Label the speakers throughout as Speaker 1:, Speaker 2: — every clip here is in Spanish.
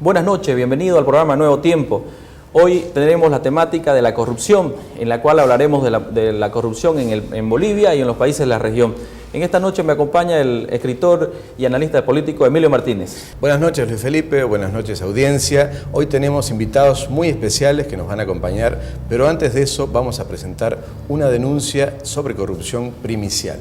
Speaker 1: Buenas noches, bienvenido al programa Nuevo Tiempo. Hoy tendremos la temática de la corrupción, en la cual hablaremos de la corrupción en Bolivia y en los países de la región. En esta noche me acompaña el escritor y analista político Emilio Martínez.
Speaker 2: Buenas noches, Luis Felipe, buenas noches, audiencia. Hoy tenemos invitados muy especiales que nos van a acompañar, pero antes de eso vamos a presentar una denuncia sobre corrupción primicial.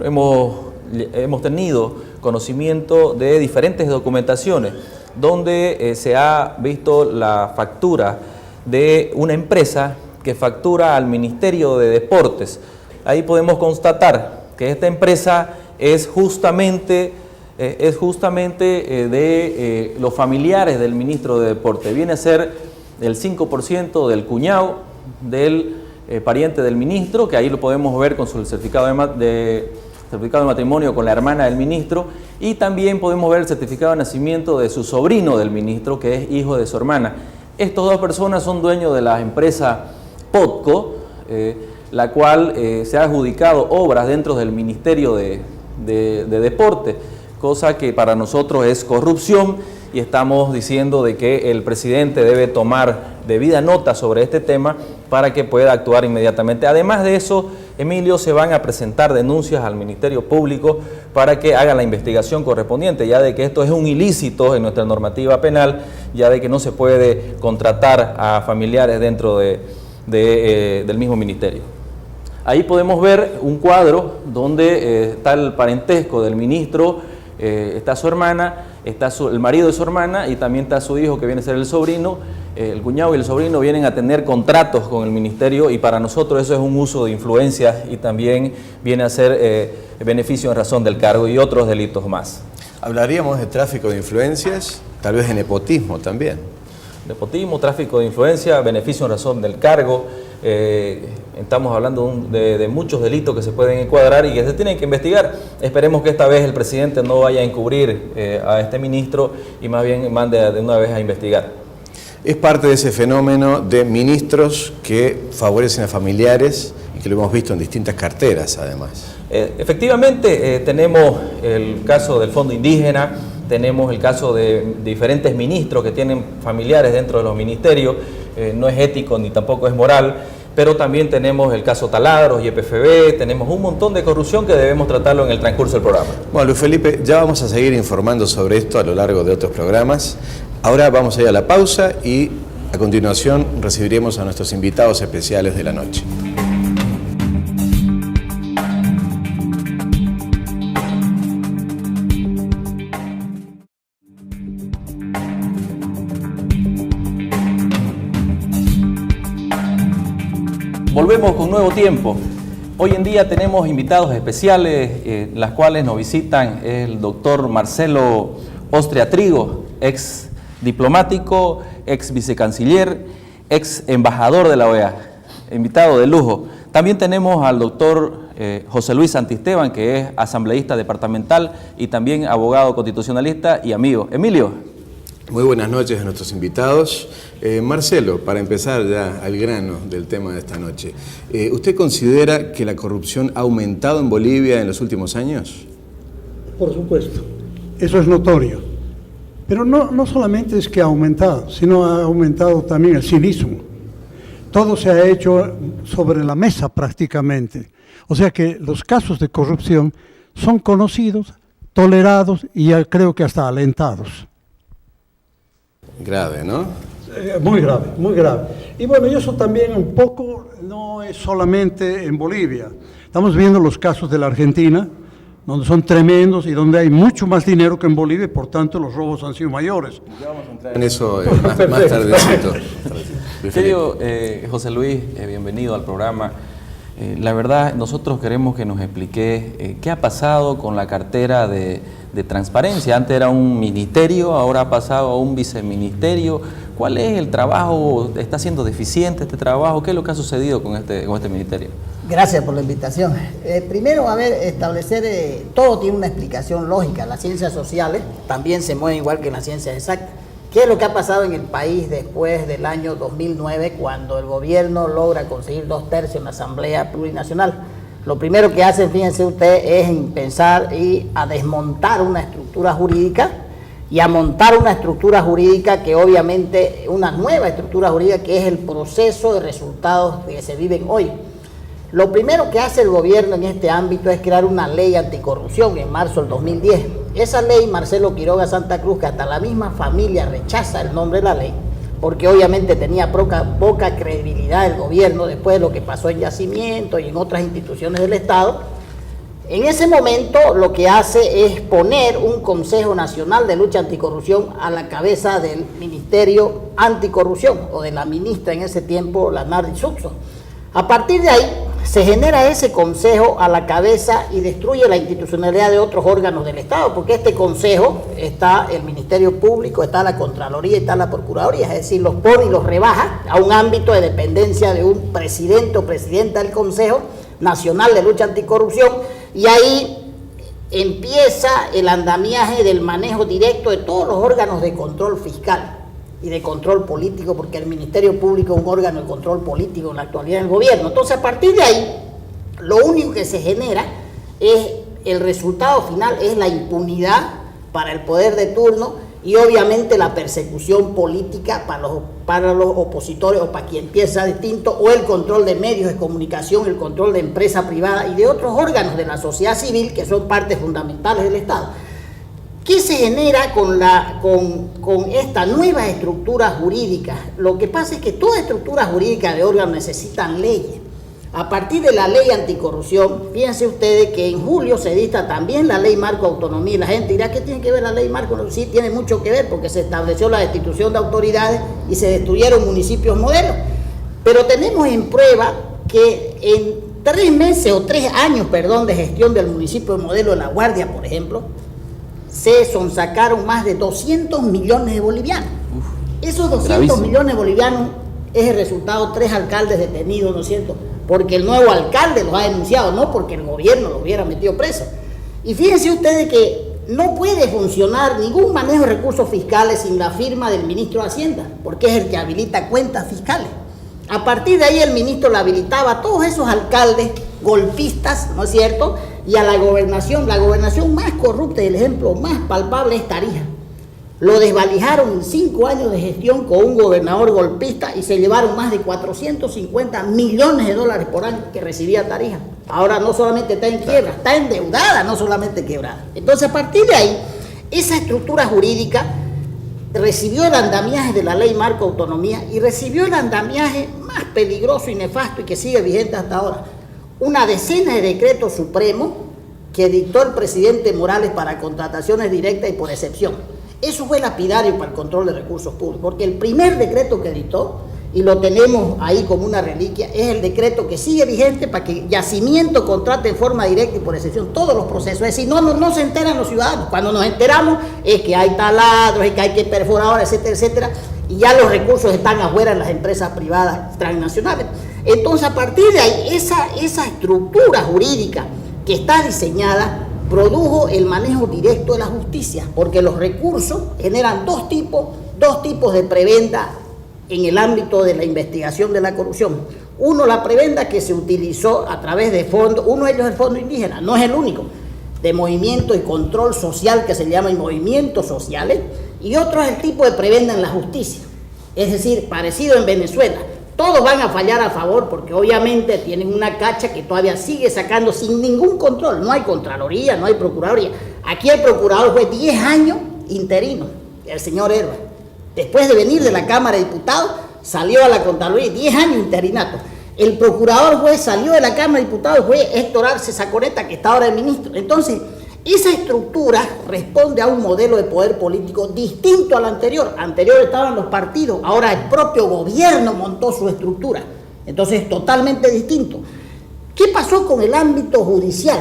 Speaker 1: Hemos tenido conocimiento de diferentes documentaciones donde se ha visto la factura de una empresa que factura al Ministerio de Deportes. Ahí podemos constatar que esta empresa es justamente de los familiares del ministro de Deportes. Viene a ser el 5% del cuñado del pariente del ministro, que ahí lo podemos ver con su certificado de matrimonio con la hermana del ministro, y también podemos ver el certificado de nacimiento de su sobrino del ministro, que es hijo de su hermana. Estas dos personas son dueños de la empresa Podco, la cual se ha adjudicado obras dentro del Ministerio de Deporte, cosa que para nosotros es corrupción, y estamos diciendo de que el presidente debe tomar debida nota sobre este tema para que pueda actuar inmediatamente. Además de eso, Emilio, se van a presentar denuncias al Ministerio Público para que haga la investigación correspondiente, ya de que esto es un ilícito en nuestra normativa penal, ya de que no se puede contratar a familiares dentro del mismo ministerio. Ahí podemos ver un cuadro donde está el parentesco del ministro, está su hermana, está el marido de su hermana y también está su hijo, que viene a ser el sobrino. El cuñado y el sobrino vienen a tener contratos con el ministerio, y para nosotros eso es un uso de influencia y también viene a ser beneficio en razón del cargo y otros delitos más.
Speaker 2: Hablaríamos de tráfico de influencias, tal vez de nepotismo también.
Speaker 1: Nepotismo, tráfico de influencia, beneficio en razón del cargo. Estamos hablando de muchos delitos que se pueden encuadrar y que se tienen que investigar. Esperemos que esta vez el presidente no vaya a encubrir a este ministro y más bien mande de una vez a investigar.
Speaker 2: Es parte de ese fenómeno de ministros que favorecen a familiares y que lo hemos visto en distintas carteras además.
Speaker 1: Efectivamente, tenemos el caso del Fondo Indígena, tenemos el caso de diferentes ministros que tienen familiares dentro de los ministerios. No es ético ni tampoco es moral, pero también tenemos el caso Taladros, YPFB, tenemos un montón de corrupción que debemos tratarlo en el transcurso del programa.
Speaker 2: Bueno, Luis Felipe, ya vamos a seguir informando sobre esto a lo largo de otros programas. Ahora vamos a ir a la pausa y a continuación recibiremos a nuestros invitados especiales de la noche.
Speaker 1: Volvemos con Nuevo Tiempo. Hoy en día tenemos invitados especiales, las cuales nos visitan el doctor Marcelo Ostria Trigo, ex diplomático, ex vicecanciller, ex embajador de la OEA, invitado de lujo. También tenemos al doctor José Luis Santisteban, que es asambleísta departamental y también abogado constitucionalista y amigo. Emilio.
Speaker 2: Muy buenas noches a nuestros invitados. Marcelo, para empezar ya al grano del tema de esta noche, ¿usted considera que la corrupción ha aumentado en Bolivia en los últimos años?
Speaker 3: Por supuesto, eso es notorio. Pero no solamente es que ha aumentado, sino ha aumentado también el cinismo. Todo se ha hecho sobre la mesa prácticamente. O sea que los casos de corrupción son conocidos, tolerados y ya creo que hasta alentados.
Speaker 2: Grave, ¿no?
Speaker 3: Muy grave, muy grave. Y bueno, y eso también un poco no es solamente en Bolivia. Estamos viendo los casos de la Argentina, donde son tremendos y donde hay mucho más dinero que en Bolivia, y por tanto los robos han sido mayores.
Speaker 2: Ya vamos a entrar en eso más tardecito.
Speaker 1: Querido José Luis, bienvenido al programa. La verdad, nosotros queremos que nos explique qué ha pasado con la cartera de transparencia. Antes era un ministerio, ahora ha pasado a un viceministerio. ¿Cuál es el trabajo? ¿Está siendo deficiente este trabajo? ¿Qué es lo que ha sucedido con este ministerio?
Speaker 4: Gracias por la invitación. Primero, establecer, todo tiene una explicación lógica. Las ciencias sociales también se mueven igual que las ciencias exactas. ¿Qué es lo que ha pasado en el país después del año 2009, cuando el gobierno logra conseguir 2/3 en la Asamblea Plurinacional? Lo primero que hacen, fíjense usted, es pensar y a desmontar una estructura jurídica y a montar una estructura jurídica que obviamente, una nueva estructura jurídica que es el proceso de resultados que se viven hoy. Lo primero que hace el gobierno en este ámbito es crear una ley anticorrupción en marzo del 2010. Esa ley, Marcelo Quiroga Santa Cruz, que hasta la misma familia rechaza el nombre de la ley, porque obviamente tenía poca credibilidad el gobierno después de lo que pasó en Yacimiento y en otras instituciones del Estado. En ese momento lo que hace es poner un Consejo Nacional de Lucha Anticorrupción a la cabeza del Ministerio Anticorrupción, o de la ministra en ese tiempo, Lanardi Suxo. A partir de ahí se genera ese consejo a la cabeza y destruye la institucionalidad de otros órganos del Estado, porque este consejo está el Ministerio Público, está la Contraloría y está la Procuraduría, es decir, los pone y los rebaja a un ámbito de dependencia de un presidente o presidenta del Consejo Nacional de Lucha Anticorrupción, y ahí empieza el andamiaje del manejo directo de todos los órganos de control fiscal y de control político, porque el Ministerio Público es un órgano de control político en la actualidad del gobierno. Entonces, a partir de ahí, lo único que se genera es, el resultado final es la impunidad para el poder de turno y obviamente la persecución política para los opositores o para quien piensa distinto, o el control de medios de comunicación, el control de empresa privada y de otros órganos de la sociedad civil que son partes fundamentales del Estado. ¿Qué se genera con esta nueva estructura jurídica? Lo que pasa es que toda estructura jurídica de órganos necesitan leyes. A partir de la ley anticorrupción, fíjense ustedes que en julio se dicta también la ley marco autonomía, y la gente dirá, ¿qué tiene que ver la ley marco? Sí, tiene mucho que ver, porque se estableció la destitución de autoridades y se destruyeron municipios modelos. Pero tenemos en prueba que en 3 meses o 3 años, de gestión del municipio modelo de La Guardia, por ejemplo, se sonsacaron más de 200 millones de bolivianos. Esos 200
Speaker 1: gravísimo.
Speaker 4: millones de bolivianos es el resultado de 3 alcaldes detenidos, ¿no es cierto? Porque el nuevo alcalde los ha denunciado, no porque el gobierno los hubiera metido preso. Y fíjense ustedes que no puede funcionar ningún manejo de recursos fiscales sin la firma del ministro de Hacienda, porque es el que habilita cuentas fiscales. A partir de ahí el ministro le habilitaba a todos esos alcaldes golpistas, ¿no es cierto?, y a la gobernación más corrupta y el ejemplo más palpable es Tarija. Lo desvalijaron en 5 años de gestión con un gobernador golpista y se llevaron más de 450 millones de dólares por año que recibía Tarija. Ahora no solamente está en quiebra, está endeudada, no solamente quebrada. Entonces, a partir de ahí, esa estructura jurídica recibió el andamiaje de la ley marco autonomía y recibió el andamiaje más peligroso y nefasto y que sigue vigente hasta ahora. Una decena de decretos supremos que dictó el presidente Morales para contrataciones directas y por excepción. Eso fue lapidario para el control de recursos públicos, porque el primer decreto que dictó, y lo tenemos ahí como una reliquia, es el decreto que sigue vigente para que Yacimiento contrate en forma directa y por excepción todos los procesos. Es decir, no se enteran los ciudadanos. Cuando nos enteramos es que hay taladros, es que hay que perforar, etcétera, etcétera, y ya los recursos están afuera en las empresas privadas transnacionales. Entonces, a partir de ahí, esa estructura jurídica que está diseñada produjo el manejo directo de la justicia, porque los recursos generan dos tipos de prebenda en el ámbito de la investigación de la corrupción. Uno, la prebenda que se utilizó a través de fondos, uno de ellos es el fondo indígena, no es el único, de movimiento y control social que se llama movimientos sociales, y otro es el tipo de prebenda en la justicia, es decir, parecido en Venezuela. Todos van a fallar a favor porque obviamente tienen una cacha que todavía sigue sacando sin ningún control. No hay Contraloría, no hay Procuraduría. Aquí el procurador fue 10 años interino, el señor Herba. Después de venir de la Cámara de Diputados, salió a la Contraloría, 10 años interinato. El procurador salió de la Cámara de Diputados, fue Héctor Arce Saconeta, que está ahora de ministro. Entonces, esa estructura responde a un modelo de poder político distinto al anterior. Anterior estaban los partidos, ahora el propio gobierno montó su estructura. Entonces es totalmente distinto. ¿Qué pasó con el ámbito judicial?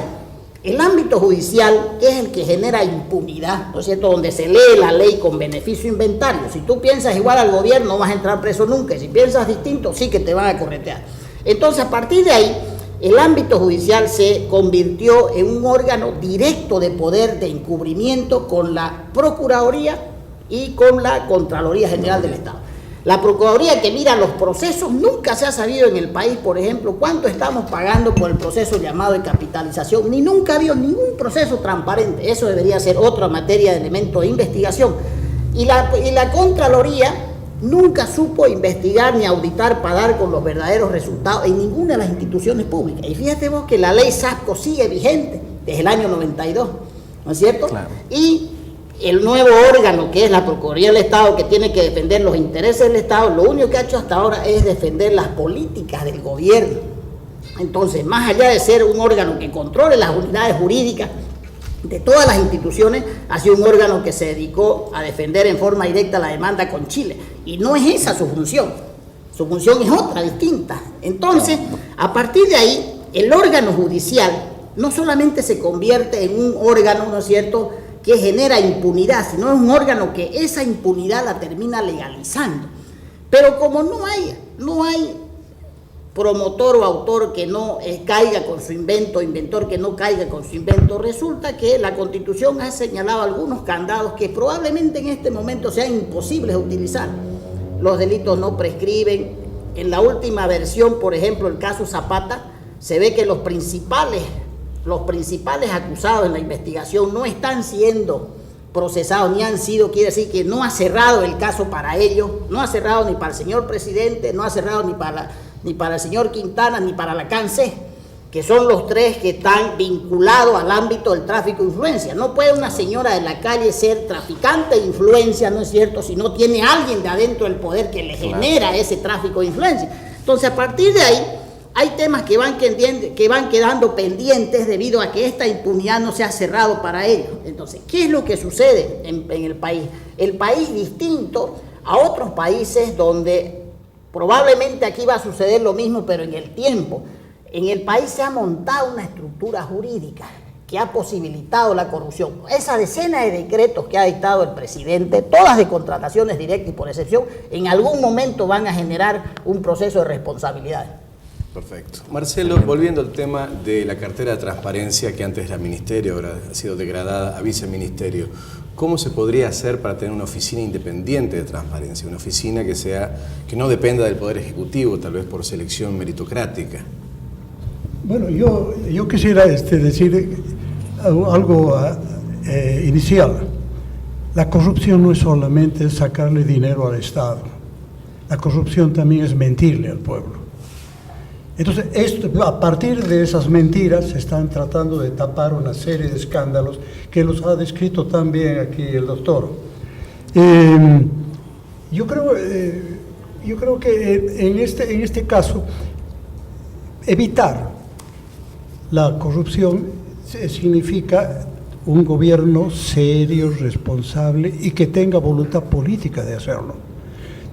Speaker 4: El ámbito judicial es el que genera impunidad, ¿no es cierto?, donde se lee la ley con beneficio inventario. Si tú piensas igual al gobierno, no vas a entrar preso nunca. Y si piensas distinto, sí que te van a corretear. Entonces, a partir de ahí, el ámbito judicial se convirtió en un órgano directo de poder de encubrimiento con la Procuraduría y con la Contraloría General del Estado. La Procuraduría que mira los procesos, nunca se ha sabido en el país, por ejemplo, cuánto estamos pagando por el proceso llamado de capitalización, ni nunca ha habido ningún proceso transparente. Eso debería ser otra materia de elemento de investigación. Y la Contraloría nunca supo investigar ni auditar para dar con los verdaderos resultados en ninguna de las instituciones públicas. Y fíjate vos que la ley SAPCO sigue vigente desde el año 92, ¿no es cierto?
Speaker 1: Claro.
Speaker 4: Y el nuevo órgano que es la Procuraduría del Estado, que tiene que defender los intereses del Estado, lo único que ha hecho hasta ahora es defender las políticas del gobierno. Entonces, más allá de ser un órgano que controle las unidades jurídicas de todas las instituciones, ha sido un órgano que se dedicó a defender en forma directa la demanda con Chile. Y no es esa su función es otra, distinta. Entonces, a partir de ahí, el órgano judicial no solamente se convierte en un órgano, ¿no es cierto?, que genera impunidad, sino es un órgano que esa impunidad la termina legalizando. Pero como no hay promotor o autor que no caiga con su invento, inventor que no caiga con su invento, resulta que la Constitución ha señalado algunos candados que probablemente en este momento sean imposibles de utilizar. Los delitos no prescriben. En la última versión, por ejemplo, el caso Zapata, se ve que los principales acusados en la investigación no están siendo procesados, ni han sido, quiere decir que no ha cerrado el caso para ellos, no ha cerrado ni para el señor presidente, no ha cerrado ni para el señor Quintana, ni para la CANSE, que son los tres que están vinculados al ámbito del tráfico de influencia. No puede una señora de la calle ser traficante de influencia, ¿no es cierto?, si no tiene alguien de adentro del poder que le genera ese tráfico de influencia. Entonces, a partir de ahí, hay temas que van quedando pendientes debido a que esta impunidad no se ha cerrado para ellos. Entonces, ¿qué es lo que sucede en el país? El país distinto a otros países donde probablemente aquí va a suceder lo mismo, pero en el tiempo. En el país se ha montado una estructura jurídica que ha posibilitado la corrupción. Esa decena de decretos que ha dictado el presidente, todas de contrataciones directas y por excepción, en algún momento van a generar un proceso de responsabilidad.
Speaker 2: Perfecto. Marcelo, volviendo al tema de la cartera de transparencia, que antes era ministerio, ahora ha sido degradada a viceministerio, ¿cómo se podría hacer para tener una oficina independiente de transparencia? Una oficina que no dependa del Poder Ejecutivo, tal vez por selección meritocrática.
Speaker 3: Bueno, yo quisiera decir algo inicial. La corrupción no es solamente sacarle dinero al Estado. La corrupción también es mentirle al pueblo. Entonces, a partir de esas mentiras se están tratando de tapar una serie de escándalos que los ha descrito tan bien aquí el doctor. Yo creo que en este caso, evitar la corrupción significa un gobierno serio, responsable y que tenga voluntad política de hacerlo.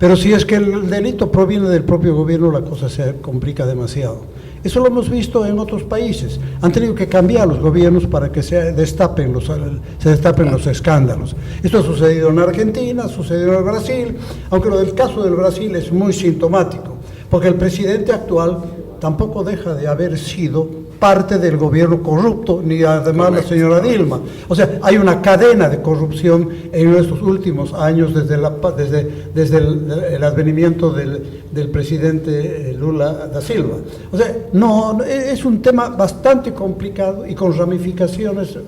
Speaker 3: Pero si es que el delito proviene del propio gobierno, la cosa se complica demasiado. Eso lo hemos visto en otros países. Han tenido que cambiar los gobiernos para que se destapen los escándalos. Esto ha sucedido en Argentina, ha sucedido en el Brasil, aunque lo del caso del Brasil es muy sintomático, porque el presidente actual tampoco deja de haber sido parte del gobierno corrupto, ni además la señora Dilma. O sea, hay una cadena de corrupción en estos últimos años desde el advenimiento del presidente Lula da Silva. O sea, no, es un tema bastante complicado y con ramificaciones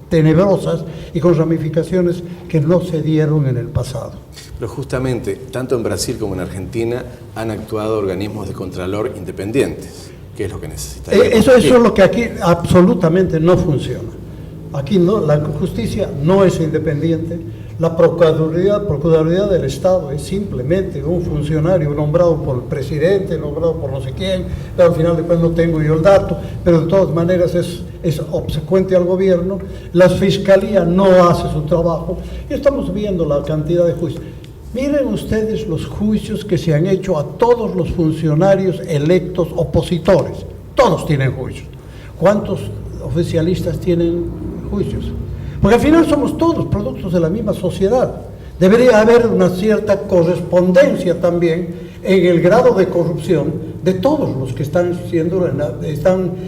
Speaker 3: tenebrosas y con ramificaciones que no se dieron en el pasado.
Speaker 2: Pero justamente, tanto en Brasil como en Argentina han actuado organismos de contralor independientes. ¿Qué es lo que necesita?
Speaker 3: Eso es lo que aquí absolutamente no funciona. Aquí no, la justicia no es independiente. La Procuraduría del Estado es simplemente un funcionario nombrado por el presidente, nombrado por no sé quién, pero al final de cuentas no tengo yo el dato, pero de todas maneras es obsecuente al gobierno. La Fiscalía no hace su trabajo y estamos viendo la cantidad de juicios. Miren ustedes los juicios que se han hecho a todos los funcionarios electos opositores. Todos tienen juicios. ¿Cuántos oficialistas tienen juicios? Porque al final somos todos productos de la misma sociedad. Debería haber una cierta correspondencia también en el grado de corrupción de todos los que están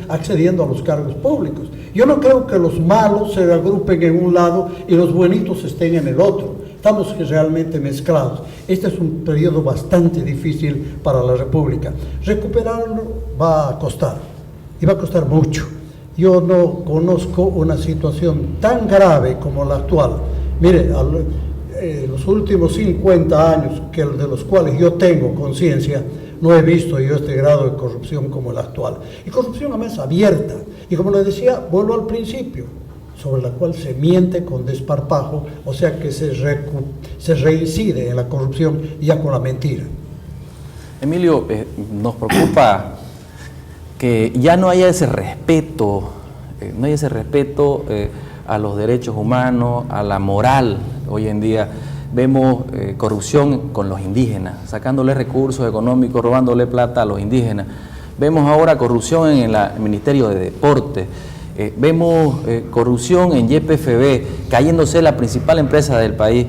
Speaker 3: accediendo a los cargos públicos. Yo no creo que los malos se agrupen en un lado y los buenitos estén en el otro. Estamos realmente mezclados. Este es un periodo bastante difícil para la República. Recuperarlo va a costar, y va a costar mucho. Yo no conozco una situación tan grave como la actual. Mire, los últimos 50 años, de los cuales yo tengo conciencia, no he visto yo este grado de corrupción como el actual. Y corrupción además abierta. Y como les decía, vuelvo al principio, sobre la cual se miente con desparpajo, o sea que se reincide en la corrupción ya con la mentira.
Speaker 1: Emilio, nos preocupa que ya no haya ese respeto, a los derechos humanos, a la moral. Hoy en día vemos corrupción con los indígenas, sacándole recursos económicos, robándole plata a los indígenas. Vemos ahora corrupción en el Ministerio de Deportes. Vemos corrupción en YPFB, cayéndose la principal empresa del país.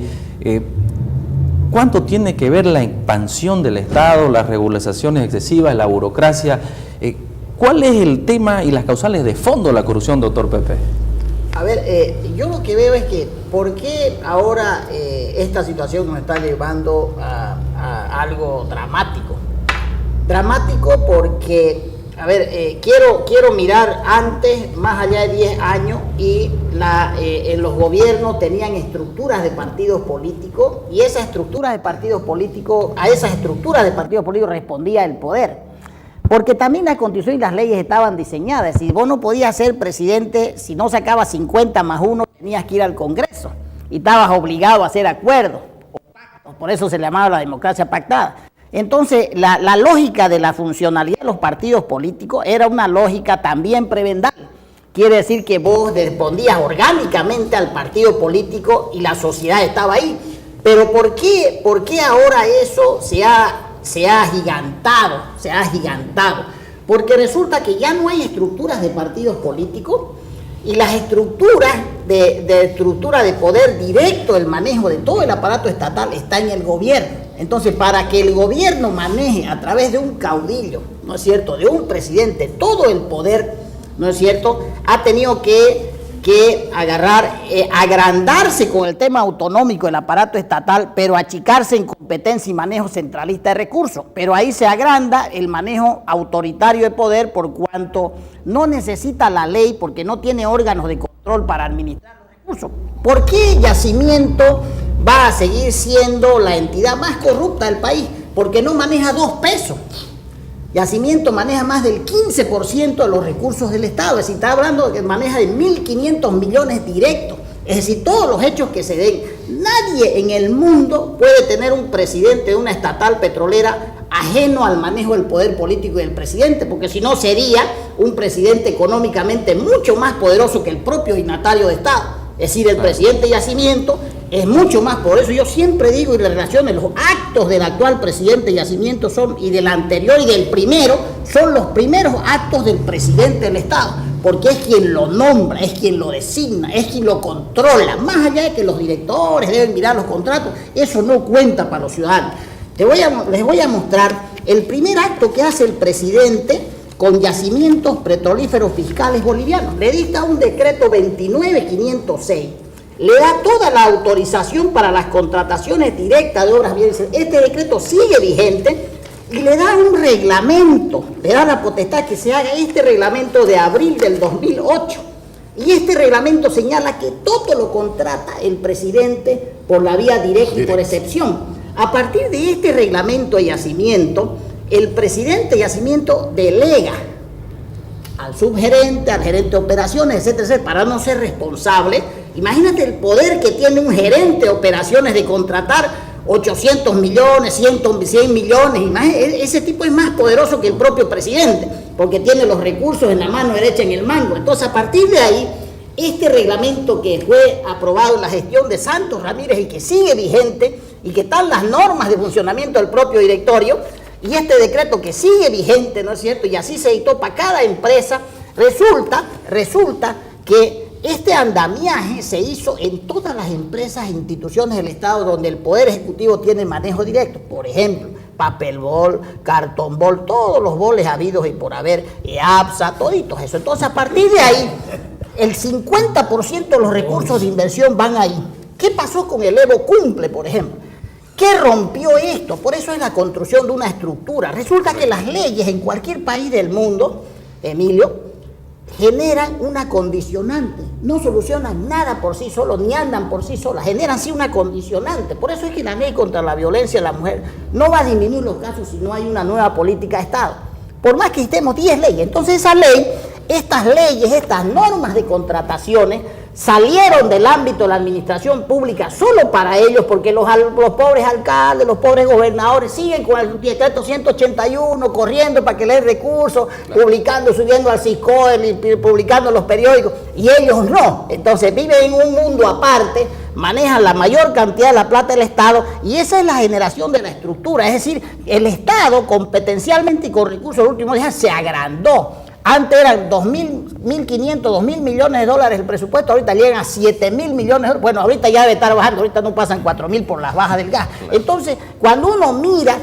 Speaker 1: ¿Cuánto tiene que ver la expansión del Estado, las regularizaciones excesivas, la burocracia? ¿Cuál es el tema y las causales de fondo de la corrupción, doctor Pepe?
Speaker 4: A ver, yo lo que veo es que ¿por qué ahora esta situación nos está llevando a algo dramático? Dramático porque, a ver, quiero mirar antes, más allá de 10 años, y en los gobiernos tenían estructuras de partidos políticos, y a esas estructuras de partidos políticos respondía el poder. Porque también la Constitución y las leyes estaban diseñadas. Si vos no podías ser presidente, si no sacabas 50 más 1, tenías que ir al Congreso y estabas obligado a hacer acuerdos o pactos. Por eso se le llamaba la democracia pactada. Entonces, la lógica de la funcionalidad de los partidos políticos era una lógica también prebendal. Quiere decir que vos respondías orgánicamente al partido político y la sociedad estaba ahí. Pero ¿por qué ahora eso se ha agigantado? Porque resulta que ya no hay estructuras de partidos políticos, y las estructuras de poder directo, el manejo de todo el aparato estatal está en el gobierno. Entonces, para que el gobierno maneje a través de un caudillo, ¿no es cierto?, de un presidente, todo el poder, ¿no es cierto?, ha tenido que agrandarse con el tema autonómico del aparato estatal, pero achicarse en competencia y manejo centralista de recursos. Pero ahí se agranda el manejo autoritario de poder, por cuanto no necesita la ley, porque no tiene órganos de control para administrar los recursos. ¿Por qué Yacimiento va a seguir siendo la entidad más corrupta del país? Porque no maneja 2 pesos. Yacimiento maneja más del 15% de los recursos del Estado, es decir, está hablando de que maneja de 1.500 millones directos, es decir, todos los hechos que se den. Nadie en el mundo puede tener un presidente de una estatal petrolera ajeno al manejo del poder político del presidente, porque si no sería un presidente económicamente mucho más poderoso que el propio dignatario de Estado. Es decir, el presidente Yacimiento es mucho más. Por eso yo siempre digo, y las relaciones, los actos del actual presidente Yacimiento son, y del anterior y del primero, son los primeros actos del presidente del Estado, porque es quien lo nombra, es quien lo designa, es quien lo controla. Más allá de que los directores deben mirar los contratos, eso no cuenta para los ciudadanos. Les voy a mostrar el primer acto que hace el presidente con yacimientos petrolíferos fiscales bolivianos. Le dicta un decreto 29506, le da toda la autorización para las contrataciones directas de obras bienes. Este decreto sigue vigente y le da un reglamento, le da la potestad que se haga este reglamento de abril del 2008. Y este reglamento señala que todo lo contrata el presidente por la vía directa y por excepción. A partir de este reglamento de yacimiento, el presidente de Yacimiento delega al subgerente, al gerente de operaciones, etcétera, etcétera, para no ser responsable. Imagínate el poder que tiene un gerente de operaciones de contratar 800 millones, 100 millones. Imagínate, ese tipo es más poderoso que el propio presidente, porque tiene los recursos en la mano derecha, en el mango. Entonces, a partir de ahí, este reglamento que fue aprobado en la gestión de Santos Ramírez y que sigue vigente, y que están las normas de funcionamiento del propio directorio, y este decreto que sigue vigente, ¿no es cierto?, y así se dictó para cada empresa, resulta que este andamiaje se hizo en todas las empresas e instituciones del Estado donde el Poder Ejecutivo tiene manejo directo. Por ejemplo, papel bol, cartón bol, todos los boles habidos y por haber, EAPSA, toditos eso. Entonces, a partir de ahí, el 50% de los recursos de inversión van ahí. ¿Qué pasó con el Evo Cumple, por ejemplo? ¿Qué rompió esto? Por eso es la construcción de una estructura. Resulta que las leyes en cualquier país del mundo, Emilio, generan una condicionante. No solucionan nada por sí solos, ni andan por sí solas. Generan sí una condicionante. Por eso es que la ley contra la violencia de la mujer no va a disminuir los casos si no hay una nueva política de Estado. Por más que estemos 10 leyes. Entonces esa ley, estas leyes, estas normas de contrataciones salieron del ámbito de la administración pública solo para ellos, porque los pobres alcaldes, los pobres gobernadores siguen con el decreto 181 corriendo para que le den recursos, publicando, subiendo al CISCOE, publicando en los periódicos, y ellos no. Entonces viven en un mundo aparte, manejan la mayor cantidad de la plata del Estado, y esa es la generación de la estructura. Es decir, el Estado competencialmente y con recursos de los últimos días se agrandó. Antes eran 2.000, 1.500, 2.000 millones de dólares el presupuesto, ahorita llegan a 7.000 millones de dólares. Bueno, ahorita ya debe estar bajando, ahorita no pasan 4.000 por las bajas del gas. Entonces, cuando uno mira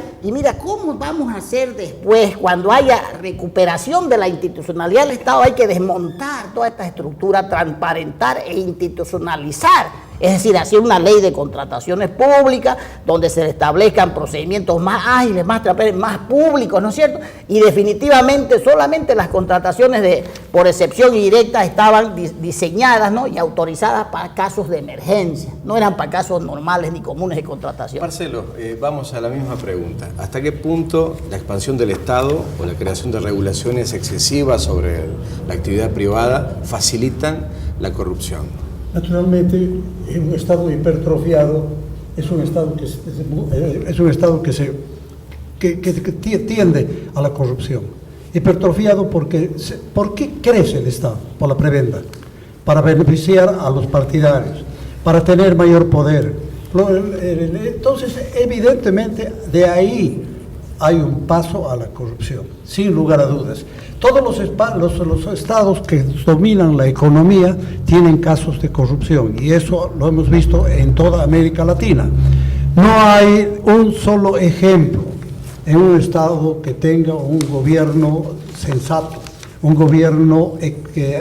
Speaker 4: cómo vamos a hacer después, cuando haya recuperación de la institucionalidad del Estado, hay que desmontar toda esta estructura, transparentar e institucionalizar. Es decir, hacer una ley de contrataciones públicas donde se establezcan procedimientos más ágiles, más transparentes, más públicos, ¿no es cierto? Y definitivamente solamente las contrataciones por excepción y directa estaban diseñadas, ¿no?, y autorizadas para casos de emergencia, no eran para casos normales ni comunes de contratación.
Speaker 2: Marcelo, vamos a la misma pregunta. ¿Hasta qué punto la expansión del Estado o la creación de regulaciones excesivas sobre la actividad privada facilitan la corrupción?
Speaker 3: Naturalmente, un Estado hipertrofiado es un Estado que tiende a la corrupción. Hipertrofiado ¿por qué crece el Estado? Por la prebenda, para beneficiar a los partidarios, para tener mayor poder. Entonces, evidentemente, de ahí hay un paso a la corrupción, sin lugar a dudas. Todos los estados que dominan la economía tienen casos de corrupción, y eso lo hemos visto en toda América Latina. No hay un solo ejemplo en un estado que tenga un gobierno sensato, un gobierno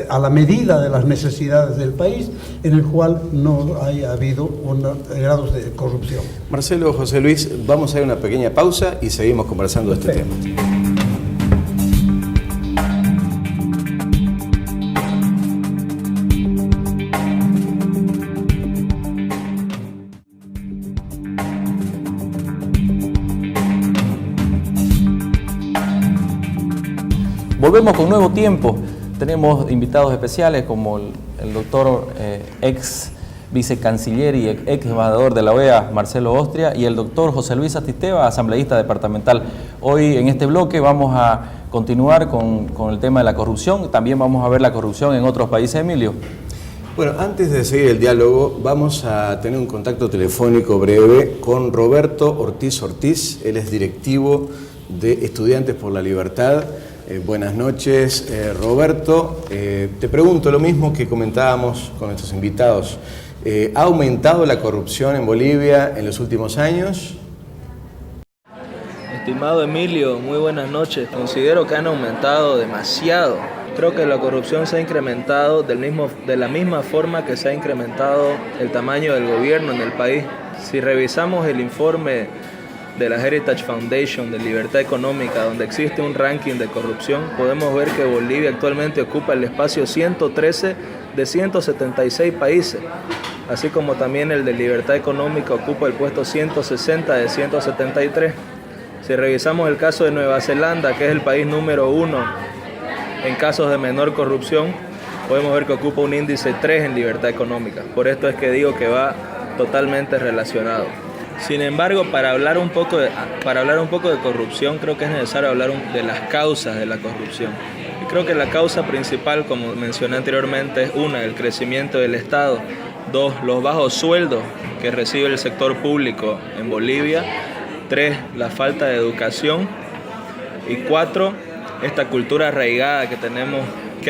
Speaker 3: a la medida de las necesidades del país, en el cual no haya habido grados de corrupción.
Speaker 2: Marcelo, José Luis, vamos a ir a una pequeña pausa y seguimos conversando de este tema.
Speaker 1: Volvemos con Nuevo Tiempo. Tenemos invitados especiales como el doctor ex vicecanciller y ex embajador de la OEA, Marcelo Ostria, y el doctor José Luis Astisteva, asambleísta departamental. Hoy en este bloque vamos a continuar con el tema de la corrupción. También vamos a ver la corrupción en otros países, Emilio.
Speaker 2: Bueno, antes de seguir el diálogo, vamos a tener un contacto telefónico breve con Roberto Ortiz Ortiz. Él es directivo de Estudiantes por la Libertad. Buenas noches, Roberto. Te pregunto lo mismo que comentábamos con nuestros invitados. ¿Ha aumentado la corrupción en Bolivia en los últimos años?
Speaker 5: Estimado Emilio, muy buenas noches. Considero que han aumentado demasiado. Creo que la corrupción se ha incrementado de la misma forma que se ha incrementado el tamaño del gobierno en el país. Si revisamos el informe de la Heritage Foundation de Libertad Económica, donde existe un ranking de corrupción, podemos ver que Bolivia actualmente ocupa el espacio 113 de 176 países, así como también el de Libertad Económica ocupa el puesto 160 de 173. Si revisamos el caso de Nueva Zelanda, que es el país número 1 en casos de menor corrupción, podemos ver que ocupa un índice 3 en Libertad Económica. Por esto es que digo que va totalmente relacionado. Sin embargo, para hablar un poco de corrupción, creo que es necesario hablar de las causas de la corrupción. Y creo que la causa principal, como mencioné anteriormente, es una, el crecimiento del Estado; dos, los bajos sueldos que recibe el sector público en Bolivia; tres, la falta de educación; y cuatro, esta cultura arraigada que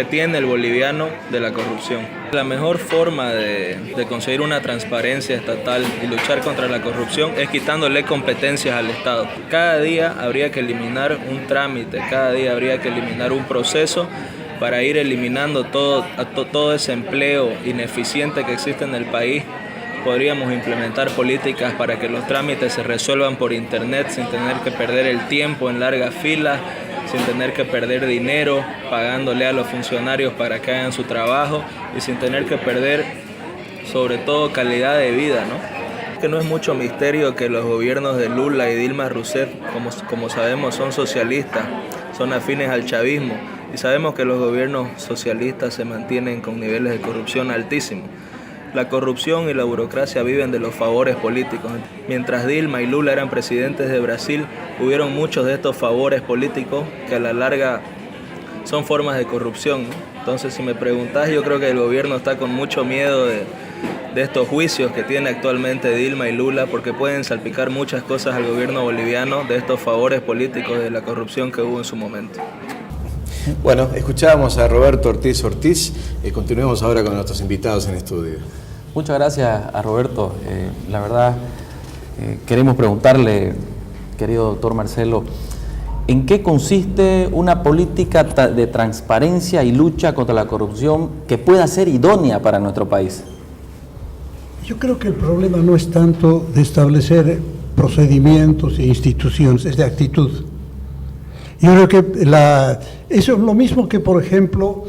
Speaker 5: tiene el boliviano de la corrupción. La mejor forma de conseguir una transparencia estatal y luchar contra la corrupción es quitándole competencias al Estado. Cada día habría que eliminar un trámite, cada día habría que eliminar un proceso para ir eliminando todo ese empleo ineficiente que existe en el país podríamos implementar políticas para que los trámites se resuelvan por internet sin tener que perder el tiempo en largas filas, sin tener que perder dinero pagándole a los funcionarios para que hagan su trabajo y sin tener que perder sobre todo calidad de vida, ¿no? Que no es mucho misterio que los gobiernos de Lula y Dilma Rousseff, como sabemos, son socialistas, son afines al chavismo, y sabemos que los gobiernos socialistas se mantienen con niveles de corrupción altísimos. La corrupción y la burocracia viven de los favores políticos. Mientras Dilma y Lula eran presidentes de Brasil, hubieron muchos de estos favores políticos que a la larga son formas de corrupción, ¿no? Entonces, si me preguntás, yo creo que el gobierno está con mucho miedo de estos juicios que tiene actualmente Dilma y Lula, porque pueden salpicar muchas cosas al gobierno boliviano de estos favores políticos de la corrupción que hubo en su momento.
Speaker 2: Bueno, escuchábamos a Roberto Ortiz Ortiz y continuemos ahora con nuestros invitados en estudio.
Speaker 1: Muchas gracias a Roberto. La verdad, queremos preguntarle, querido doctor Marcelo, ¿en qué consiste una política de transparencia y lucha contra la corrupción que pueda ser idónea para nuestro país?
Speaker 3: Yo creo que el problema no es tanto de establecer procedimientos e instituciones, es de actitud. Yo creo que eso es lo mismo que, por ejemplo,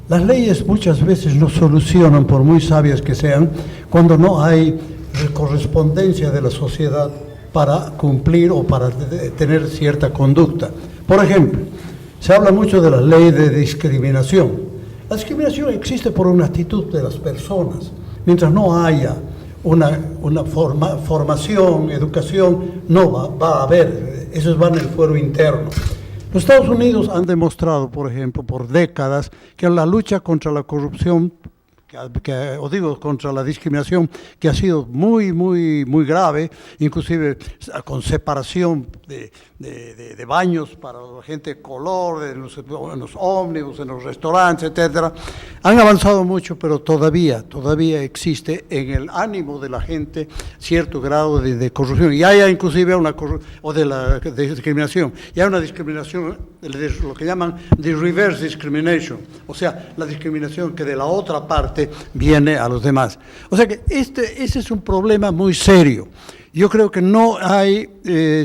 Speaker 3: las leyes muchas veces no solucionan, por muy sabias que sean, cuando no hay correspondencia de la sociedad para cumplir o para tener cierta conducta. Por ejemplo, se habla mucho de la ley de discriminación. La discriminación existe por una actitud de las personas. Mientras no haya una formación, educación, no va a haber, eso va en el fuero interno. Los Estados Unidos han demostrado, por ejemplo, por décadas, que la lucha contra la corrupción, contra la discriminación, que ha sido muy grave, inclusive con separación de baños para la gente de color, en los ómnibus, en los restaurantes, etcétera, han avanzado mucho, pero todavía existe en el ánimo de la gente cierto grado de corrupción. Y hay inclusive de discriminación. Y hay una discriminación, de lo que llaman de reverse discrimination, o sea, la discriminación que de la otra parte viene a los demás. O sea que ese es un problema muy serio. Yo creo que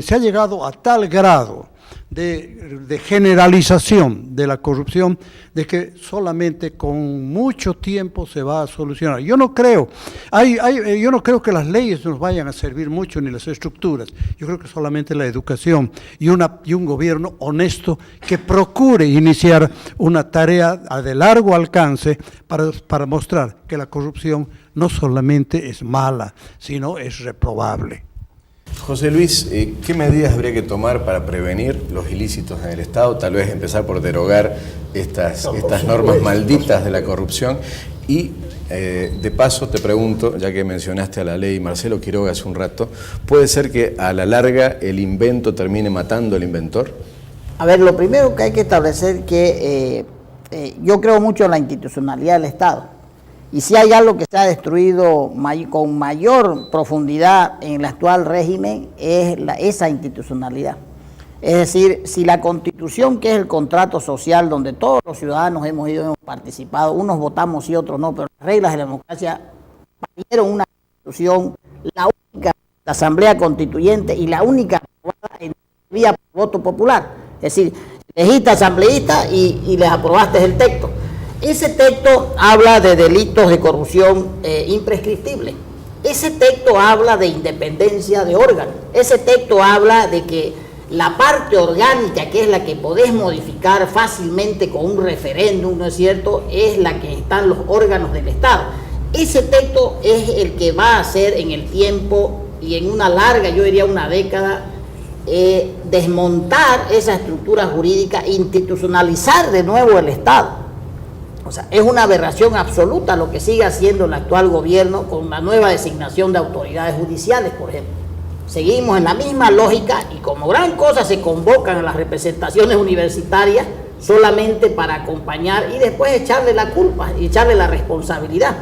Speaker 3: se ha llegado a tal grado de generalización de la corrupción de que solamente con mucho tiempo se va a solucionar. Yo no creo que las leyes nos vayan a servir mucho ni las estructuras. Yo creo que solamente la educación y un gobierno honesto que procure iniciar una tarea de largo alcance para mostrar que la corrupción no solamente es mala, sino es reprobable.
Speaker 2: José Luis, ¿qué medidas habría que tomar para prevenir los ilícitos en el Estado? Tal vez empezar por derogar estas normas malditas de la corrupción. Y de paso te pregunto, ya que mencionaste a la ley Marcelo Quiroga hace un rato, ¿puede ser que a la larga el invento termine matando al inventor?
Speaker 4: A ver, lo primero que hay que establecer que yo creo mucho en la institucionalidad del Estado. Y si hay algo que se ha destruido con mayor profundidad en el actual régimen es esa institucionalidad. Es decir, si la Constitución, que es el contrato social donde todos los ciudadanos hemos participado, unos votamos y otros no, pero las reglas de la democracia valieron una Constitución, la única Asamblea Constituyente y la única aprobada en vía por voto popular. Es decir, elegiste asambleísta y les aprobaste el texto. Ese texto habla de delitos de corrupción imprescriptibles. Ese texto habla de independencia de órganos. Ese texto habla de que la parte orgánica, que es la que podés modificar fácilmente con un referéndum, ¿no es cierto?, es la que están los órganos del Estado. Ese texto es el que va a hacer en el tiempo y en una larga, yo diría una década, desmontar esa estructura jurídica, institucionalizar de nuevo el Estado. O sea, es una aberración absoluta lo que sigue haciendo el actual gobierno con la nueva designación de autoridades judiciales, por ejemplo. Seguimos en la misma lógica y como gran cosa se convocan a las representaciones universitarias solamente para acompañar y después echarle la culpa y echarle la responsabilidad.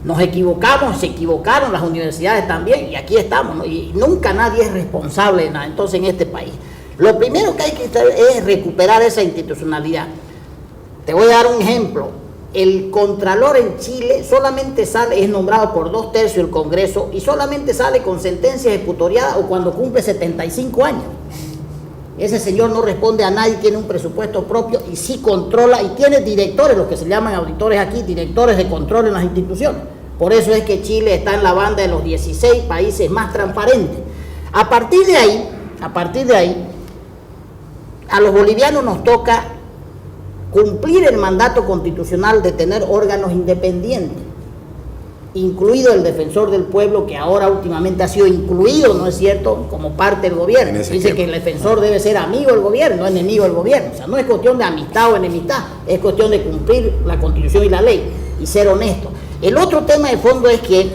Speaker 4: Nos equivocamos, se equivocaron las universidades también y aquí estamos, ¿no? Y nunca nadie es responsable de nada, entonces en este país. Lo primero que hay que hacer es recuperar esa institucionalidad. Te voy a dar un ejemplo. el contralor en Chile solamente sale, es nombrado por 2/3 del Congreso y solamente sale con sentencia ejecutoriada o cuando cumple 75 años. Ese señor no responde a nadie, tiene un presupuesto propio y sí controla y tiene directores, los que se llaman auditores aquí, directores de control en las instituciones. Por eso es que Chile está en la banda de los 16 países más transparentes. A partir de ahí, a los bolivianos nos toca cumplir el mandato constitucional de tener órganos independientes, incluido el defensor del pueblo, que ahora últimamente ha sido incluido, ¿no es cierto?, como parte del gobierno. Dice que el defensor debe ser amigo del gobierno, no enemigo del gobierno. O sea, no es cuestión de amistad o enemistad, es cuestión de cumplir la Constitución y la ley y ser honesto. El otro tema de fondo es que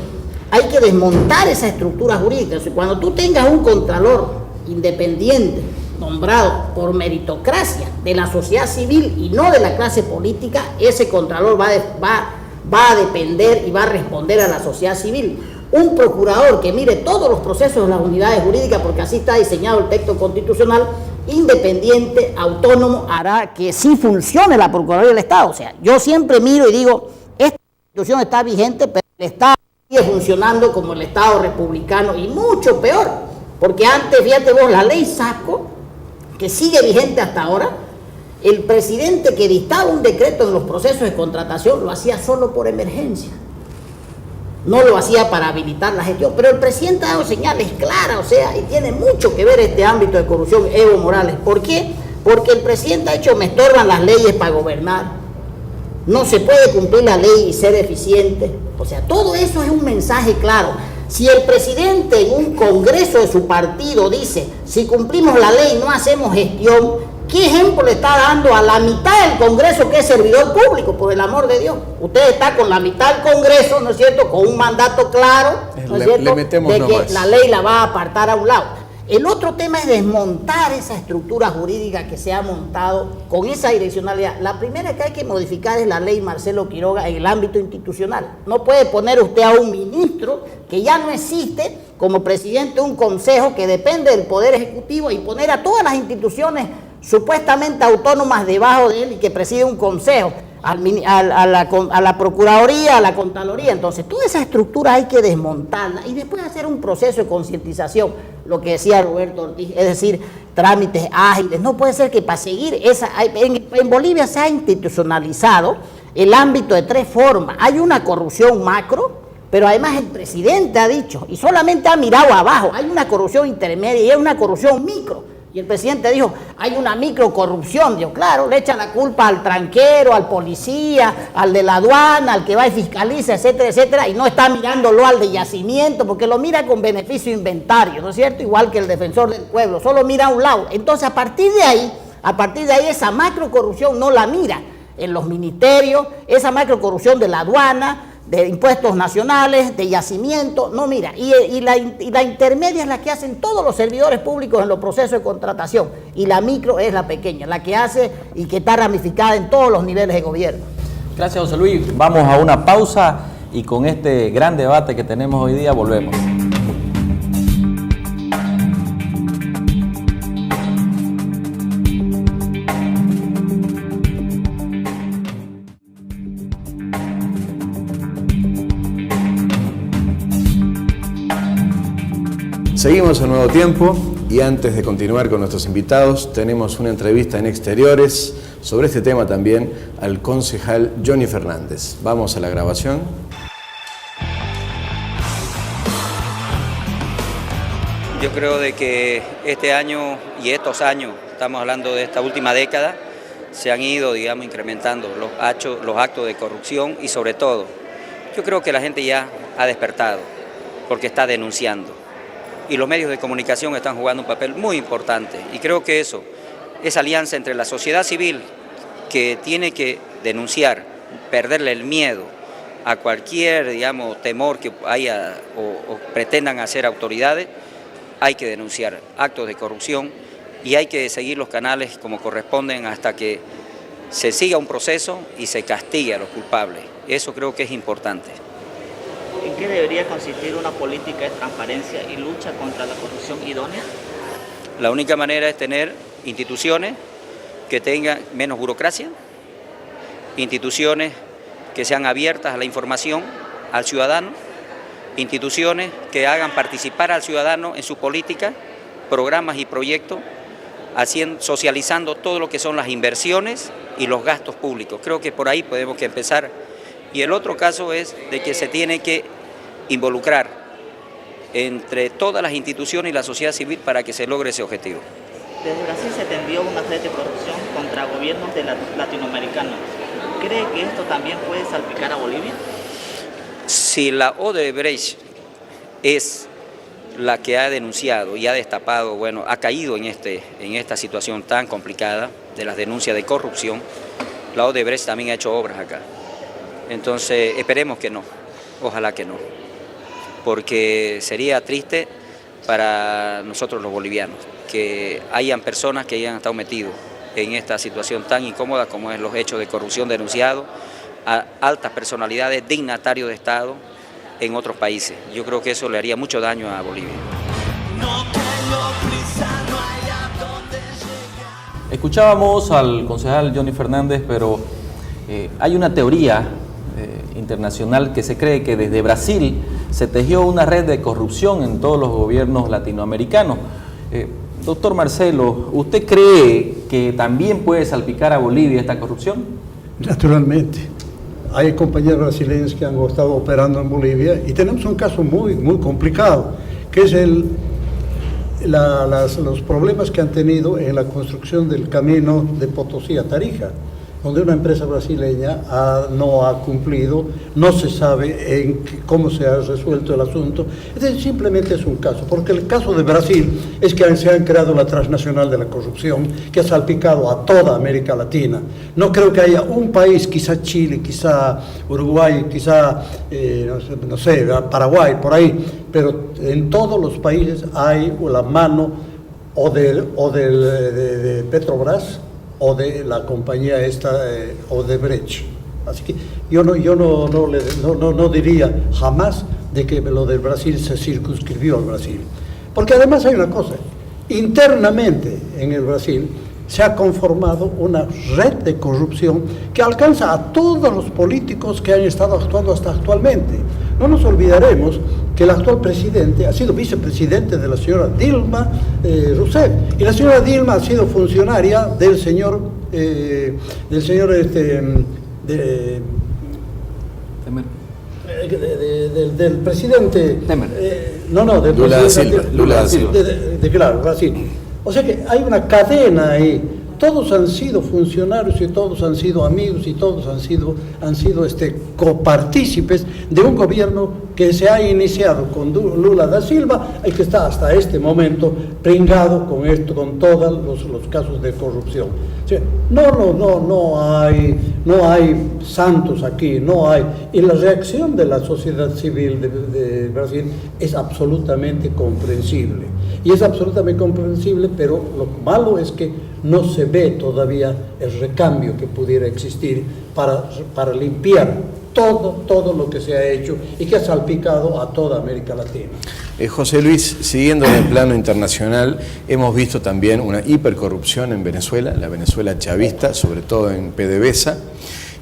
Speaker 4: hay que desmontar esa estructura jurídica. O sea, cuando tú tengas un contralor independiente, nombrado por meritocracia de la sociedad civil y no de la clase política, ese contralor va a depender y va a responder a la sociedad civil. Un procurador que mire todos los procesos de las unidades jurídicas, porque así está diseñado el texto constitucional, independiente, autónomo, hará que sí funcione la Procuraduría del Estado. O sea, yo siempre miro y digo, esta institución está vigente, pero el Estado sigue funcionando como el Estado republicano y mucho peor, porque antes, fíjate vos, la ley Sasco, que sigue vigente hasta ahora, el presidente que dictaba un decreto en los procesos de contratación lo hacía solo por emergencia, no lo hacía para habilitar la gestión, pero el presidente ha dado señales claras, o sea, y tiene mucho que ver este ámbito de corrupción, Evo Morales. ¿Por qué? Porque el presidente ha dicho, me estorban las leyes para gobernar, no se puede cumplir la ley y ser eficiente. O sea, todo eso es un mensaje claro. Si el presidente en un congreso de su partido dice, si cumplimos la ley no hacemos gestión, ¿qué ejemplo le está dando a la mitad del Congreso que es servidor público, por el amor de Dios? Usted está con la mitad del Congreso, ¿no es cierto?, con un mandato claro, ¿no es cierto?, de que la ley la va a apartar a un lado. El otro tema es desmontar esa estructura jurídica que se ha montado con esa direccionalidad. La primera que hay que modificar es la ley Marcelo Quiroga en el ámbito institucional. No puede poner usted a un ministro que ya no existe como presidente de un consejo que depende del Poder Ejecutivo y poner a todas las instituciones supuestamente autónomas debajo de él y que preside un consejo, a la Procuraduría, a la Contraloría. Entonces, toda esa estructura hay que desmontarla y después hacer un proceso de concientización, lo que decía Roberto Ortiz, es decir, trámites ágiles. No puede ser que para seguir en Bolivia se ha institucionalizado el ámbito de 3 formas. Hay una corrupción macro, pero además el presidente ha dicho, y solamente ha mirado abajo, hay una corrupción intermedia y hay una corrupción micro. Y el presidente dijo, hay una microcorrupción. Digo, claro, le echa la culpa al tranquero, al policía, al de la aduana, al que va y fiscaliza, etcétera, etcétera, y no está mirándolo al de yacimiento, porque lo mira con beneficio inventario, ¿no es cierto? Igual que el defensor del pueblo, solo mira a un lado. Entonces, a partir de ahí, esa macrocorrupción no la mira en los ministerios, esa macrocorrupción de la aduana, de impuestos nacionales, de yacimiento, no mira, y la intermedia es la que hacen todos los servidores públicos en los procesos de contratación, y la micro es la pequeña, la que hace y que está ramificada en todos los niveles de gobierno.
Speaker 1: Gracias, José Luis. Vamos a una pausa y con este gran debate que tenemos hoy día volvemos.
Speaker 2: Seguimos en Nuevo Tiempo y antes de continuar con nuestros invitados tenemos una entrevista en Exteriores sobre este tema también al concejal Johnny Fernández. Vamos a la grabación.
Speaker 6: Yo creo de que este año y estos años, estamos hablando de esta última década, se han ido, digamos, incrementando los actos de corrupción y sobre todo, yo creo que la gente ya ha despertado porque está denunciando. Y los medios de comunicación están jugando un papel muy importante. Y creo que esa alianza entre la sociedad civil, que tiene que denunciar, perderle el miedo a cualquier, digamos, temor que haya o pretendan hacer autoridades, hay que denunciar actos de corrupción y hay que seguir los canales como corresponden hasta que se siga un proceso y se castigue a los culpables. Eso creo que es importante.
Speaker 7: ¿En qué debería consistir una política de transparencia y lucha contra la corrupción idónea?
Speaker 6: La única manera es tener instituciones que tengan menos burocracia, instituciones que sean abiertas a la información, al ciudadano, instituciones que hagan participar al ciudadano en su política, programas y proyectos, socializando todo lo que son las inversiones y los gastos públicos. Creo que por ahí podemos que empezar. Y el otro caso es de que se tiene que involucrar entre todas las instituciones y la sociedad civil para que se logre ese objetivo.
Speaker 7: Desde Brasil se tendió una red de corrupción contra gobiernos latinoamericanos. ¿Cree que esto también puede salpicar a Bolivia?
Speaker 6: Si la Odebrecht es la que ha denunciado y ha destapado, bueno, ha caído en esta situación tan complicada de las denuncias de corrupción, la Odebrecht también ha hecho obras acá. Entonces, esperemos que no, ojalá que no, porque sería triste para nosotros los bolivianos que hayan personas que hayan estado metidos en esta situación tan incómoda como es los hechos de corrupción denunciados a altas personalidades, dignatarios de Estado en otros países. Yo creo que eso le haría mucho daño a Bolivia.
Speaker 1: Escuchábamos al concejal Johnny Fernández, pero hay una teoría internacional que se cree que desde Brasil se tejió una red de corrupción en todos los gobiernos latinoamericanos. Doctor Marcelo, ¿usted cree que también puede salpicar a Bolivia esta corrupción? Naturalmente.
Speaker 3: Hay compañeros brasileños que han estado operando en Bolivia y tenemos un caso muy complicado, que es los problemas que han tenido en la construcción del camino de Potosí a Tarija, donde una empresa brasileña no ha cumplido, no se sabe cómo se ha resuelto el asunto. Entonces, simplemente es un caso, porque el caso de Brasil es que se han creado la transnacional de la corrupción que ha salpicado a toda América Latina. No creo que haya un país, quizá Chile, quizá Uruguay, quizá, no sé, Paraguay, por ahí, pero en todos los países hay la mano o de Petrobras, o de la compañía Odebrecht. Así que yo no diría jamás de que lo del Brasil se circunscribió al Brasil. Porque además hay una cosa, internamente en el Brasil se ha conformado una red de corrupción que alcanza a todos los políticos que han estado actuando hasta actualmente. No nos olvidaremos que el actual presidente ha sido vicepresidente de la señora Dilma Rousseff, y la señora Dilma ha sido funcionaria del del presidente
Speaker 2: Lula da Silva.
Speaker 3: Claro, Brasil. O sea que hay una cadena ahí. Todos han sido funcionarios y todos han sido amigos y todos han sido copartícipes de un gobierno que se ha iniciado con Lula da Silva y que está hasta este momento pringado con todos los casos de corrupción. O sea, no hay santos aquí, no hay. Y la reacción de la sociedad civil de Brasil es absolutamente comprensible. Y es absolutamente comprensible, pero lo malo es que no se ve todavía el recambio que pudiera existir para limpiar todo lo que se ha hecho y que ha salpicado a toda América Latina.
Speaker 2: José Luis, siguiendo en el plano internacional, hemos visto también una hipercorrupción en Venezuela, la Venezuela chavista, sobre todo en PDVSA,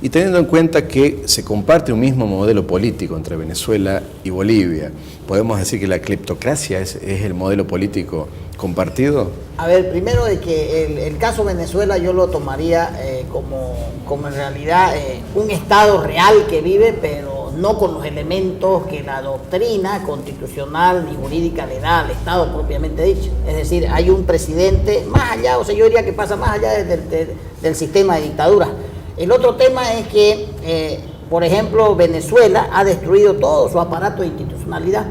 Speaker 2: y teniendo en cuenta que se comparte un mismo modelo político entre Venezuela y Bolivia, ¿podemos decir que la cleptocracia es el modelo político compartido?
Speaker 4: A ver, primero de que el caso Venezuela yo lo tomaría como en realidad un Estado real que vive, pero no con los elementos que la doctrina constitucional ni jurídica le da al Estado propiamente dicho. Es decir, hay un presidente más allá, o sea, yo diría que pasa más allá del sistema de dictadura. El otro tema es que, por ejemplo, Venezuela ha destruido todo su aparato de institucionalidad.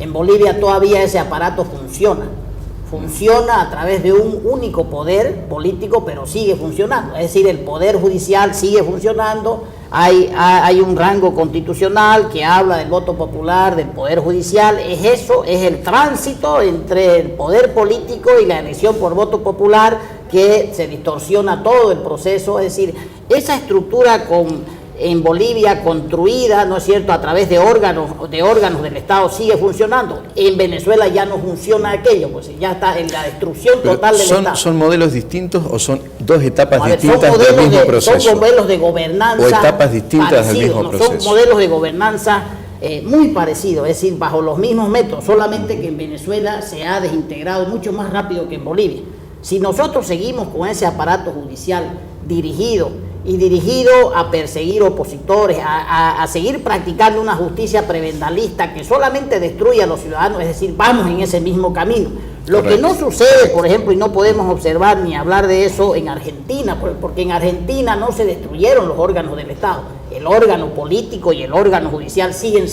Speaker 4: En Bolivia todavía ese aparato funciona a través de un único poder político, pero sigue funcionando. Es decir, el poder judicial sigue funcionando, hay un rango constitucional que habla del voto popular, del poder judicial. Es eso, es el tránsito entre el poder político y la elección por voto popular que se distorsiona todo el proceso. Es decir, esa estructura con en Bolivia construida, ¿no es cierto?, a través de órganos del Estado sigue funcionando. En Venezuela ya no funciona aquello, pues ya está en la destrucción total del Estado.
Speaker 2: ¿Son modelos distintos o son dos etapas
Speaker 4: A ver,
Speaker 2: distintas del mismo proceso?
Speaker 4: Son modelos de gobernanza
Speaker 2: o etapas distintas del mismo proceso.
Speaker 4: Son modelos de gobernanza muy parecidos, es decir, bajo los mismos métodos, solamente que en Venezuela se ha desintegrado mucho más rápido que en Bolivia. Si nosotros seguimos con ese aparato judicial dirigido a perseguir opositores, a seguir practicando una justicia prebendalista que solamente destruye a los ciudadanos, es decir, vamos en ese mismo camino. Lo que no sucede, por ejemplo, y no podemos observar ni hablar de eso en Argentina, porque en Argentina no se destruyeron los órganos del Estado. El órgano político y el órgano judicial siguen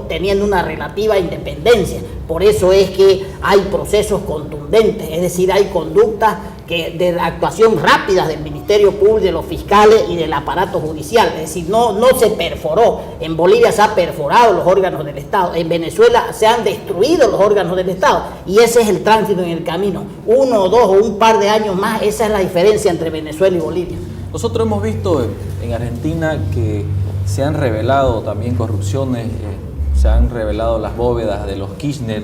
Speaker 4: teniendo una relativa independencia. Por eso es que hay procesos contundentes, es decir, hay conductas de actuación rápidas del Ministerio Público, de los fiscales y del aparato judicial. Es decir, no se perforó. En Bolivia se han perforado los órganos del Estado. En Venezuela se han destruido los órganos del Estado. Y ese es el tránsito en el camino. 1 o 2 o un par de años más, esa es la diferencia entre Venezuela y Bolivia.
Speaker 1: Nosotros hemos visto en Argentina que se han revelado también corrupciones, se han revelado las bóvedas de los Kirchner,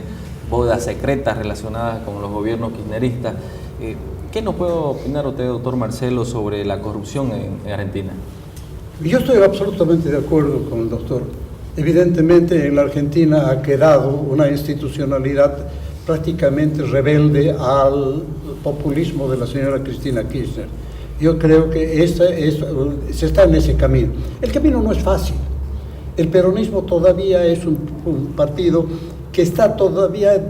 Speaker 1: bóvedas secretas relacionadas con los gobiernos kirchneristas. ¿Qué nos puede opinar usted, doctor Marcelo, sobre la corrupción en Argentina?
Speaker 3: Yo estoy absolutamente de acuerdo con el doctor. Evidentemente en la Argentina ha quedado una institucionalidad prácticamente rebelde al populismo de la señora Cristina Kirchner. Yo creo que se está en ese camino. El camino no es fácil. El peronismo todavía es un partido que está todavía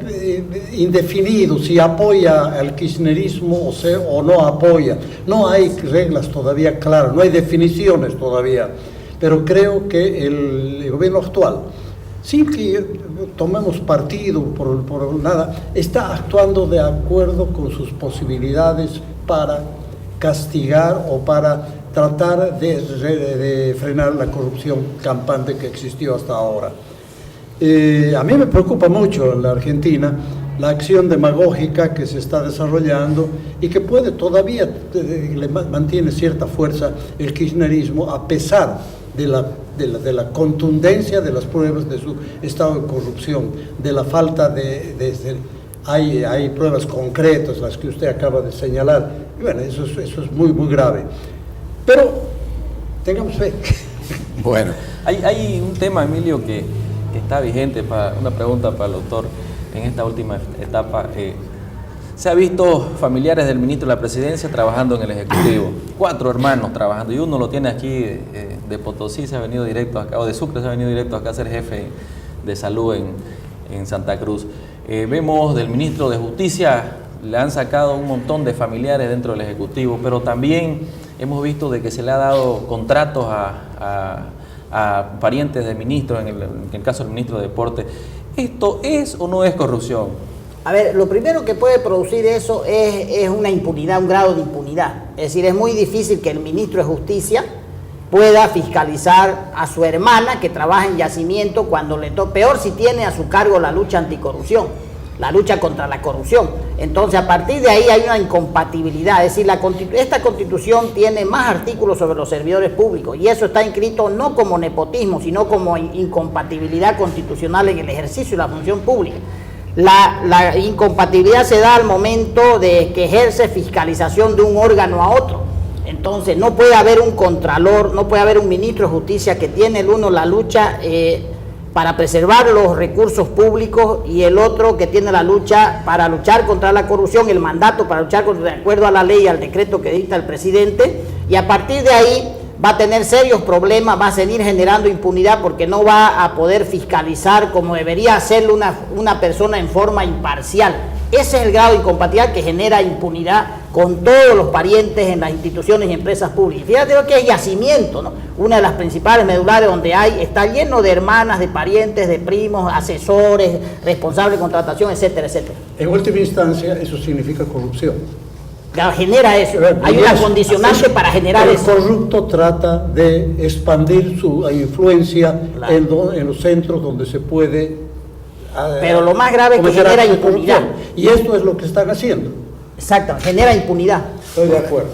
Speaker 3: indefinido si apoya al kirchnerismo o no apoya. No hay reglas todavía claras, no hay definiciones todavía. Pero creo que el gobierno actual, sin que tomemos partido por nada, está actuando de acuerdo con sus posibilidades para castigar o para tratar de frenar la corrupción campante que existió hasta ahora. A mí me preocupa mucho en la Argentina la acción demagógica que se está desarrollando y que todavía le mantiene cierta fuerza el kirchnerismo a pesar de la contundencia de las pruebas de su estado de corrupción, de la falta hay pruebas concretas, las que usted acaba de señalar, y bueno, eso es muy, muy grave. Pero tengamos fe.
Speaker 2: Bueno.
Speaker 1: Hay un tema, Emilio, que está vigente, una pregunta para el doctor en esta última etapa. Se ha visto familiares del ministro de la Presidencia trabajando en el Ejecutivo, 4 hermanos trabajando, y uno lo tiene aquí de Potosí, se ha venido directo acá, o de Sucre, se ha venido directo acá a ser jefe de salud en Santa Cruz. Vemos del ministro de Justicia, le han sacado un montón de familiares dentro del Ejecutivo, pero también hemos visto de que se le ha dado contratos a parientes de ministros, en el caso del ministro de Deporte. ¿Esto es o no es corrupción?
Speaker 4: A ver, lo primero que puede producir eso es una impunidad, un grado de impunidad. Es decir, es muy difícil que el ministro de Justicia pueda fiscalizar a su hermana que trabaja en yacimiento cuando le toca, peor si tiene a su cargo la lucha anticorrupción, la lucha contra la corrupción. Entonces, a partir de ahí hay una incompatibilidad. Es decir, esta Constitución tiene más artículos sobre los servidores públicos y eso está inscrito no como nepotismo, sino como incompatibilidad constitucional en el ejercicio de la función pública. La incompatibilidad se da al momento de que ejerce fiscalización de un órgano a otro. Entonces, no puede haber un contralor, no puede haber un ministro de Justicia que tiene el uno la lucha para preservar los recursos públicos y el otro que tiene la lucha para luchar contra la corrupción, el mandato para luchar contra, de acuerdo a la ley y al decreto que dicta el presidente, y a partir de ahí va a tener serios problemas, va a seguir generando impunidad porque no va a poder fiscalizar como debería hacerlo una persona en forma imparcial. Ese es el grado de incompatibilidad que genera impunidad con todos los parientes en las instituciones y empresas públicas. Fíjate lo que es yacimiento, ¿no? Una de las principales medulares donde está lleno de hermanas, de parientes, de primos, asesores, responsables de contratación, etcétera, etcétera.
Speaker 3: En última instancia, eso significa corrupción.
Speaker 4: Claro, genera eso. Hay una condicionante para generar eso.
Speaker 3: El corrupto trata de expandir su influencia, claro, en los centros donde se puede.
Speaker 4: Pero lo más grave es que genera impunidad.
Speaker 3: Y esto es lo que están haciendo.
Speaker 4: Exacto, genera impunidad.
Speaker 3: Estoy de acuerdo.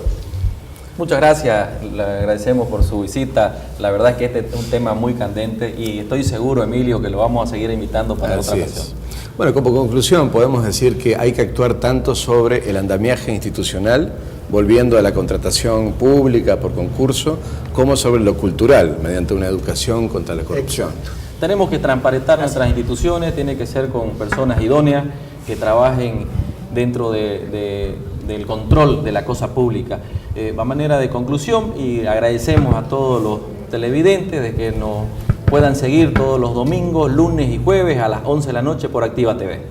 Speaker 1: Muchas gracias, le agradecemos por su visita. La verdad es que este es un tema muy candente y estoy seguro, Emilio, que lo vamos a seguir invitando para otra ocasión.
Speaker 2: Bueno, como conclusión podemos decir que hay que actuar tanto sobre el andamiaje institucional, volviendo a la contratación pública por concurso, como sobre lo cultural, mediante una educación contra la corrupción.
Speaker 1: Tenemos que transparentar nuestras instituciones, tiene que ser con personas idóneas que trabajen dentro del control de la cosa pública. A manera de conclusión, y agradecemos a todos los televidentes de que nos puedan seguir todos los domingos, lunes y jueves a las 11 de la noche por Activa TV.